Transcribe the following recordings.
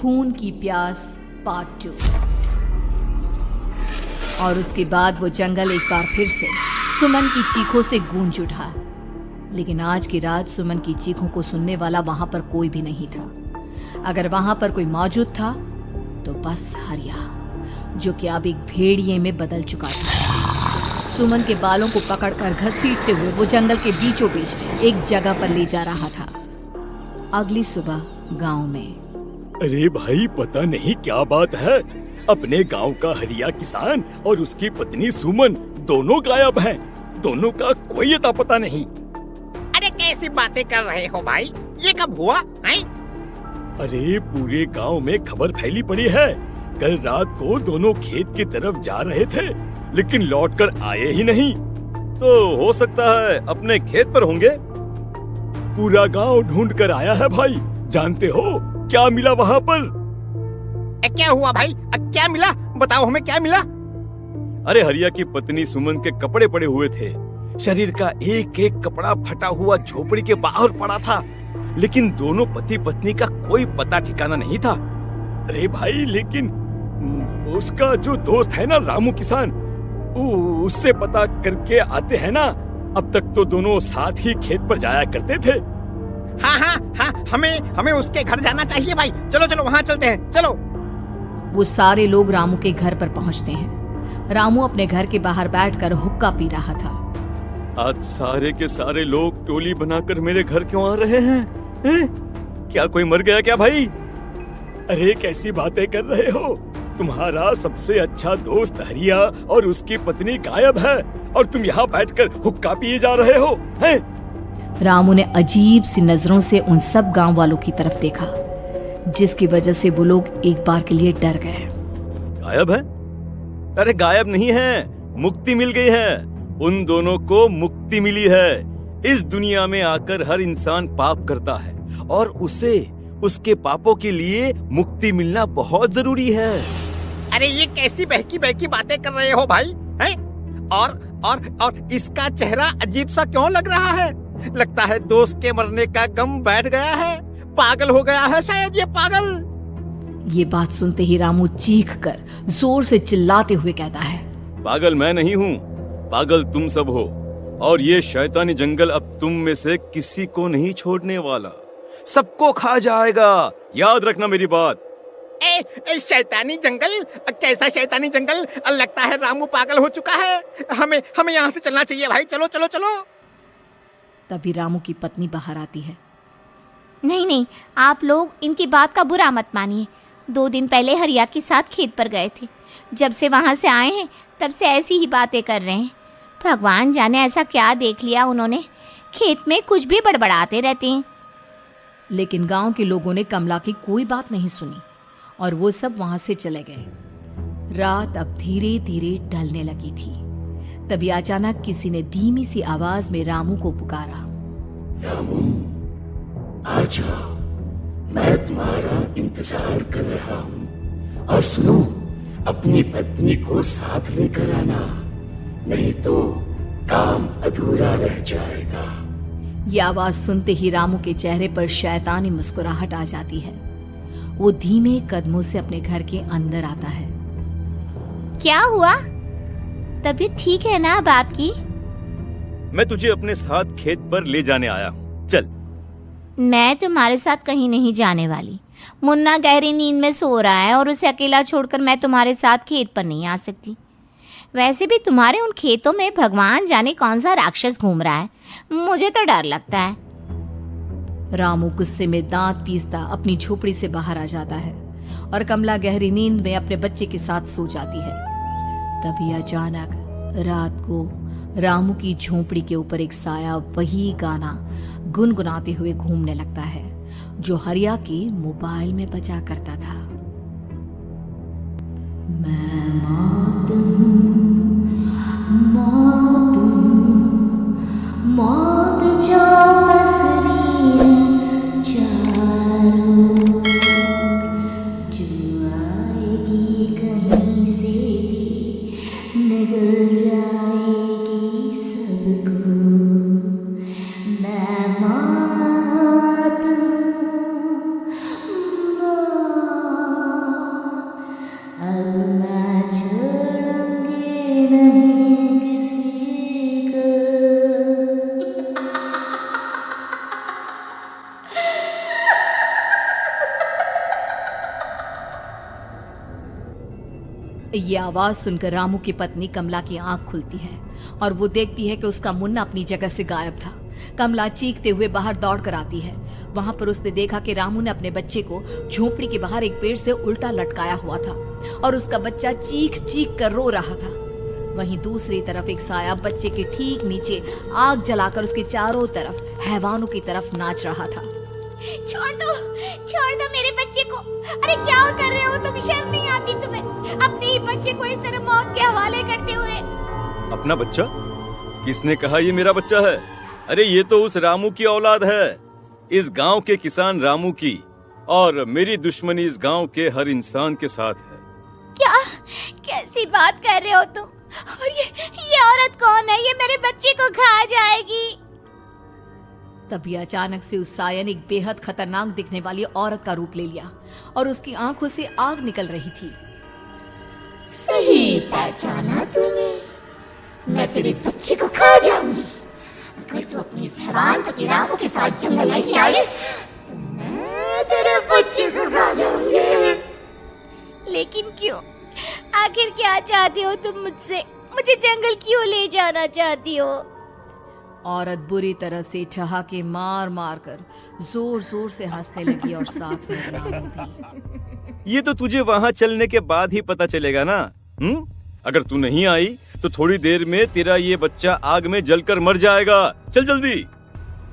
खून की प्यास पार्ट 2। और उसके बाद वो जंगल एक बार फिर से सुमन की चीखों से गूंज उठा। लेकिन आज की रात सुमन की चीखों को सुनने वाला वहां पर कोई भी नहीं था। अगर वहां पर कोई मौजूद था तो बस हरिया, जो कि अब एक भेड़िए में बदल चुका था। सुमन के बालों को पकड़कर घसीटते हुए वो जंगल के बीचों बीच एक जगह पर ले जा रहा था। अगली सुबह गांव में। अरे भाई, पता नहीं क्या बात है, अपने गांव का हरिया किसान और उसकी पत्नी सुमन दोनों गायब हैं। दोनों का कोई अता पता नहीं। अरे कैसी बातें कर रहे हो भाई, ये कब हुआ है? अरे पूरे गांव में खबर फैली पड़ी है। कल रात को दोनों खेत की तरफ जा रहे थे, लेकिन लौटकर आए ही नहीं। तो हो सकता है अपने खेत पर होंगे। पूरा गांव ढूंढ कर आया है भाई। जानते हो क्या मिला वहाँ पर? क्या हुआ भाई, क्या मिला? बताओ हमें, क्या मिला? अरे हरिया की पत्नी सुमन के कपड़े पड़े हुए थे। शरीर का एक एक कपड़ा फटा हुआ झोपड़ी के बाहर पड़ा था, लेकिन दोनों पति पत्नी का कोई पता ठिकाना नहीं था। अरे भाई, लेकिन उसका जो दोस्त है ना रामू किसान, उससे पता करके आते हैं ना। अब तक तो दोनों साथ ही खेत पर जाया करते थे। हाँ, हमें उसके घर जाना चाहिए भाई। चलो चलो वहाँ चलते हैं, चलो। वो सारे लोग रामू के घर पर पहुंचते हैं। रामू अपने घर के बाहर बैठकर हुक्का पी रहा था। आज सारे के सारे लोग टोली बनाकर मेरे घर क्यों आ रहे हैं? क्या कोई मर गया क्या भाई? अरे कैसी बातें कर रहे हो? तुम्हारा सबसे अच्छा दोस्त हरिया और उसकी पत्नी गायब है और तुम यहाँ बैठकर हुक्का पिए जा रहे हो, हैं? रामू ने अजीब सी नजरों से उन सब गांव वालों की तरफ देखा, जिसकी वजह से वो लोग एक बार के लिए डर गए। गायब है? अरे गायब नहीं है, मुक्ति मिल गई है। उन दोनों को मुक्ति मिली है। इस दुनिया में आकर हर इंसान पाप करता है और उसे उसके पापों के लिए मुक्ति मिलना बहुत जरूरी है। अरे ये कैसी बहकी बहकी बातें कर रहे हो भाई, हैं? और इसका चेहरा अजीब सा क्यों लग रहा है? लगता है दोस्त के मरने का गम बैठ गया है। पागल हो गया है शायद ये पागल। ये बात सुनते ही रामू चीख कर जोर से चिल्लाते हुए कहता है, पागल मैं नहीं हूँ, पागल तुम सब हो। और ये शैतानी जंगल अब तुम में से किसी को नहीं छोड़ने वाला, सबको खा जाएगा। याद रखना मेरी बात। शैतानी जंगल? कैसा शैतानी जंगल? लगता है रामू पागल हो चुका है। हमें यहाँ से चलना चाहिए भाई। चलो चलो चलो। तभी रामू की पत्नी बाहर आती है। नहीं, आप लोग इनकी बात का बुरा मत मानिए। 2 दिन पहले हरिया के साथ खेत पर गए थे। जब से वहाँ से आए हैं तब से ऐसी ही बातें कर रहे हैं। भगवान जाने ऐसा क्या देख लिया उन्होंने, खेत में कुछ भी बड़बड़ाते रहते हैं। लेकिन गांव के लोगों ने कमला की कोई बात नहीं सुनी और वो सब वहां से चले गए। रात अब धीरे धीरे ढलने लगी थी। तभी अचानक किसी ने धीमी सी आवाज में रामू को पुकारा। रामू, आ जाओ, मैं तुम्हारा इंतजार कर रहा हूँ। और सुनो, अपनी पत्नी को साथ लेकर आना, नहीं तो काम अधूरा रह जाएगा। ये आवाज सुनते ही रामू के चेहरे पर शैतानी मुस्कुराहट आ जाती है। वो धीमे कदमों से अपने घर के अंदर आता है। क्या हुआ? तबीयत ठीक है ना अब आपकी? मैं तुझे अपने साथ खेत पर ले जाने आया हूँ, चल। मैं तुम्हारे साथ कहीं नहीं जाने वाली। मुन्ना गहरी नींद में सो रहा है और उसे अकेला छोड़कर मैं तुम्हारे साथ खेत पर नहीं आ सकती। वैसे भी तुम्हारे उन खेतों में भगवान जाने कौन सा राक्षस घूम रहा है, मुझे तो डर लगता है। रामू गुस्से में दांत पीसता अपनी झोपड़ी से बाहर आ जाता है और कमला गहरी नींद में अपने बच्चे के साथ सो जाती है। तभी अचानक रात को रामू की झोपड़ी के ऊपर एक साया वही गाना गुनगुनाते हुए घूमने लगता है जो हरिया के मोबाइल में बजा करता था। मैं मौत हूँ, मौत हूँ, मौत जो पसरी है चारों, जो आएगी कहीं से भी निगल जाएगी सबको। मैं मौत हूँ, मौत ये आवाज सुनकर रामू की पत्नी कमला की आंख खुलती है और वो देखती है कि उसका मुन्ना अपनी जगह से गायब था। कमला चीखते हुए बाहर दौड़ कर आती है। वहां पर उसने देखा कि रामू ने अपने बच्चे को झोपड़ी के बाहर एक पेड़ से उल्टा लटकाया हुआ था और उसका बच्चा चीख चीख कर रो रहा था। वहीं दूसरी तरफ एक साया बच्चे के ठीक नीचे आग जलाकर उसके चारों तरफ हैवानों की तरफ नाच रहा था। छोड़ दो मेरे बच्चे को। अरे क्या कर रहे हो तुम? शर्म नहीं आती तुम्हें अपने ही बच्चे को इस तरह मौत के हवाले करते हुए? अपना बच्चा? किसने कहा ये मेरा बच्चा है? अरे ये तो उस रामू की औलाद है, इस गांव के किसान रामू की, और मेरी दुश्मनी इस गांव के हर इंसान के साथ है। क्या? कैसी बात कर रहे हो तुम? और ये औरत कौन है? ये मेरे बच्चे को खा जाएगी। तभी अचानक से उस साया ने एक बेहद खतरनाक दिखने वाली औरत का रूप ले लिया और उसकी आंखों से आग निकल रही थी। सही पहचाना तूने, मैं तेरे बच्चे को खा जाऊंगी। अगर तू अपनी इस हैवान पति रामू के साथ जंगल नहीं आई तो मैं तेरे बच्चे को खा जाऊंगी। लेकिन क्यों? आखिर क्या चाहती हो तुम मुझसे? मुझे जंगल क्यों ले जाना चाहती हो? औरत बुरी तरह से ठहाके मार मार कर जोर जोर से हंसने लगी और साथ में रामू भी। ये तो तुझे वहाँ चलने के बाद ही पता चलेगा ना। अगर तू नहीं आई तो थोड़ी देर में तेरा ये बच्चा आग में जलकर मर जाएगा। चल जल्दी।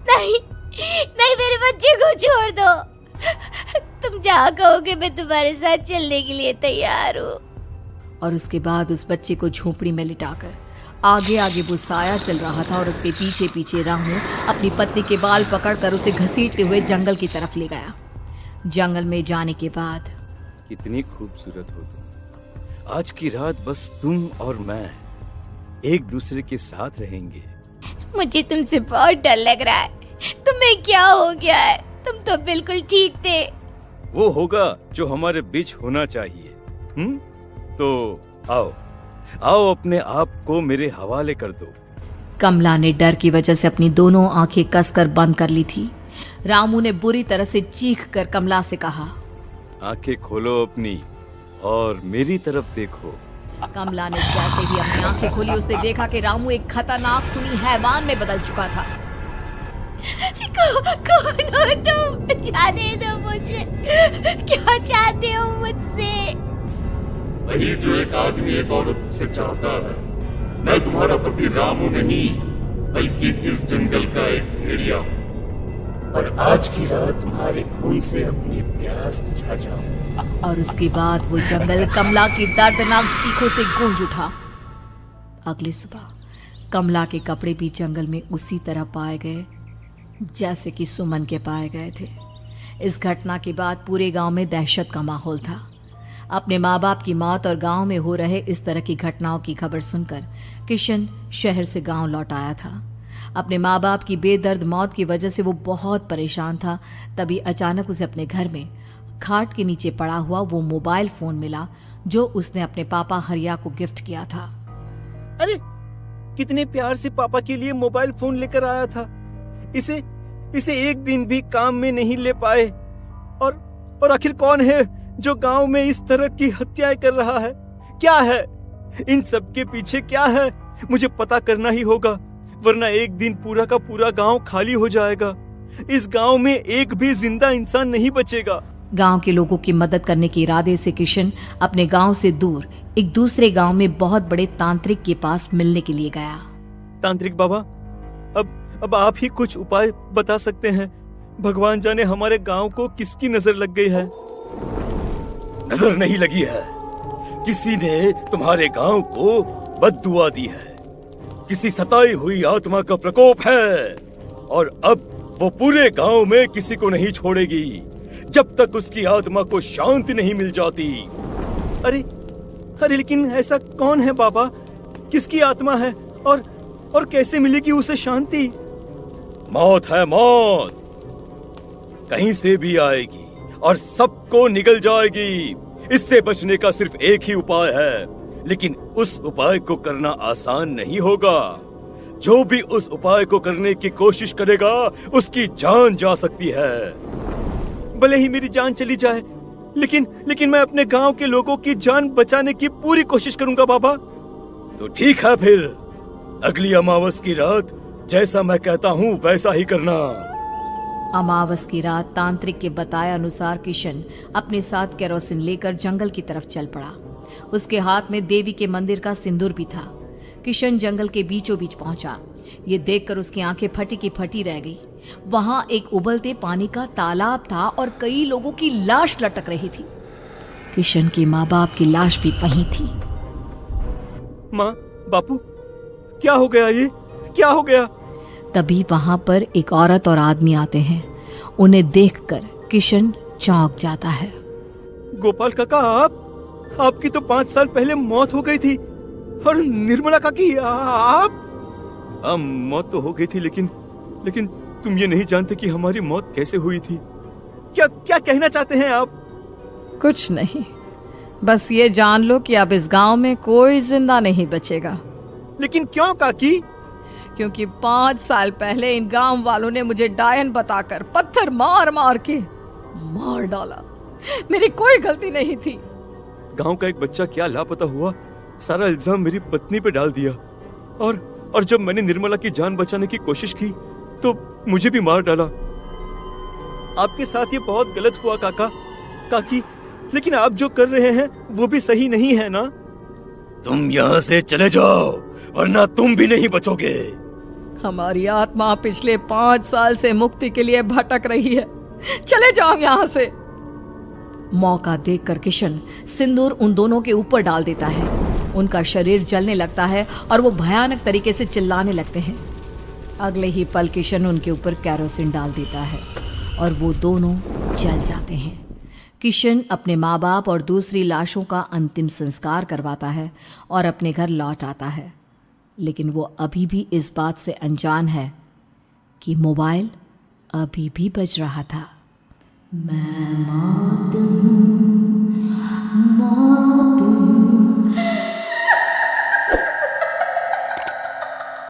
नहीं, मेरे बच्चे को छोड़ दो। तुम जहाँ कहोगे मैं तुम्हारे साथ चलने के लिए तैयार हूँ। और उसके बाद उस बच्चे को झोपड़ी में लिटाकर आगे आगे वो साया चल रहा था और उसके पीछे पीछे रामू अपनी पत्नी के बाल पकड़कर उसे घसीटते हुए जंगल की तरफ ले गया। जंगल में जाने के बाद, कितनी खूबसूरत हो तुम। आज की रात बस तुम और मैं एक दूसरे के साथ रहेंगे। मुझे तुमसे बहुत डर लग रहा है। तुम्हें क्या हो गया है? तुम तो बिल्कुल ठीक थे। वो होगा जो हमारे बीच होना चाहिए। तो आओ अपने आप को मेरे हवाले कर दो। कमला ने डर की वजह से अपनी दोनों आंखें कसकर बंद कर ली थी। रामू ने बुरी तरह से चीख कर कमला से कहा, आंखें खोलो अपनी और मेरी तरफ देखो। कमला ने जैसे ही अपनी आंखें खोली उसने देखा कि रामू एक खतरनाक खूनी हैवान में बदल चुका था। कौन हो तुम? जाने दो मुझे। क्या चाहते हो मुझसे? वही जो एक आदमी एक औरत से चाहता है। मैं तुम्हारा पति रामू नहीं, बल्कि इस जंगल का एक भेड़िया हूँ, और आज की रात तुम्हारे खून से अपनी प्यास बुझा जाऊं। और उसके बाद वो जंगल कमला की दर्दनाक चीखों से गूंज उठा। अगली सुबह कमला के कपड़े भी जंगल में उसी तरह पाए गए जैसे कि सुमन के पाए गए थे। इस घटना के बाद पूरे गांव में दहशत का माहौल था। अपने माँ बाप की मौत और गांव में हो रहे इस तरह की घटनाओं की खबर सुनकर किशन शहर से गांव लौट आया था। अपने माँ बाप की बेदर्द मौत की वजह से वो बहुत परेशान था। तभी अचानक उसे अपने घर में खाट के नीचे पड़ा हुआ वो मोबाइल फोन मिला जो उसने अपने पापा हरिया को गिफ्ट किया था। अरे कितने प्यार से पापा के लिए मोबाइल फोन लेकर आया था। इसे एक दिन भी काम में नहीं ले पाए। और आखिर कौन है जो गांव में इस तरह की हत्याएं कर रहा है? क्या है इन सब के पीछे? क्या है? मुझे पता करना ही होगा, वरना एक दिन पूरा का पूरा गांव खाली हो जाएगा। इस गांव में एक भी जिंदा इंसान नहीं बचेगा। गांव के लोगों की मदद करने के इरादे से किशन अपने गांव से दूर एक दूसरे गांव में बहुत बड़े तांत्रिक के पास मिलने के लिए गया। तांत्रिक बाबा, अब आप ही कुछ उपाय बता सकते हैं। भगवान जाने हमारे गांव को किसकी नजर लग गई है। नजर नहीं लगी है, किसी ने तुम्हारे गांव को बद्दुआ दी है। किसी सताई हुई आत्मा का प्रकोप है और अब वो पूरे गांव में किसी को नहीं छोड़ेगी जब तक उसकी आत्मा को शांति नहीं मिल जाती। अरे लेकिन ऐसा कौन है बाबा? किसकी आत्मा है और कैसे मिलेगी उसे शांति? मौत है मौत, कहीं से भी आएगी और सबको निगल जाएगी। इससे बचने का सिर्फ एक ही उपाय है, लेकिन उस उपाय को करना आसान नहीं होगा। जो भी उस उपाय को करने की कोशिश करेगा उसकी जान जा सकती है। भले ही मेरी जान चली जाए, लेकिन मैं अपने गांव के लोगों की जान बचाने की पूरी कोशिश करूंगा बाबा। तो ठीक है, फिर अगली अमावस की रात जैसा मैं कहता हूँ वैसा ही करना। अमावस की रात तांत्रिक के बताए अनुसार किशन अपने साथ केरोसिन लेकर जंगल की तरफ चल पड़ा। उसके हाथ में देवी के मंदिर का सिंदूर भी था। किशन जंगल के बीचों बीच पहुंचा। ये देखकर उसकी आंखें फटी की फटी रह गई। वहां एक उबलते पानी का तालाब था और कई लोगों की लाश लटक रही थी। किशन के माँ बाप की लाश भी वहीं थी। माँ, बापू, क्या हो गया? ये क्या हो गया? तभी वहां पर एक औरत और आदमी आते हैं। उन्हें देखकर किशन चौंक जाता है। गोपाल काका, आपकी तो 5 साल पहले मौत हो गई थी। और निर्मला काकी, आप? मौत तो हो गई थी, लेकिन तुम ये नहीं जानते कि हमारी मौत कैसे हुई थी। क्या कहना चाहते हैं आप? कुछ नहीं, बस ये जान लो कि अब इस गांव में कोई जिंदा नहीं बचेगा। लेकिन क्यों काकी? क्योंकि 5 साल पहले इन गांव वालों ने मुझे डायन बताकर पत्थर मार मार के मार डाला। मेरी कोई गलती नहीं थी। गांव का एक बच्चा क्या लापता हुआ, सारा इल्जाम मेरी पत्नी पे डाल दिया। और जब मैंने निर्मला की जान बचाने की कोशिश की तो मुझे भी मार डाला। आपके साथ ये बहुत गलत हुआ काकी, लेकिन आप जो कर रहे हैं वो भी सही नहीं है ना? तुम यहाँ से चले जाओ वरना तुम भी नहीं बचोगे। हमारी आत्मा पिछले 5 साल से मुक्ति के लिए भटक रही है। चले जाओ यहाँ से। मौका देखकर किशन सिंदूर उन दोनों के ऊपर डाल देता है। उनका शरीर जलने लगता है और वो भयानक तरीके से चिल्लाने लगते हैं। अगले ही पल किशन उनके ऊपर केरोसिन डाल देता है और वो दोनों जल जाते हैं। किशन अपने माँ बाप और दूसरी लाशों का अंतिम संस्कार करवाता है और अपने घर लौट आता है। लेकिन वो अभी भी इस बात से अनजान है कि मोबाइल अभी भी बज रहा था। मैं मौत हूँ, मौत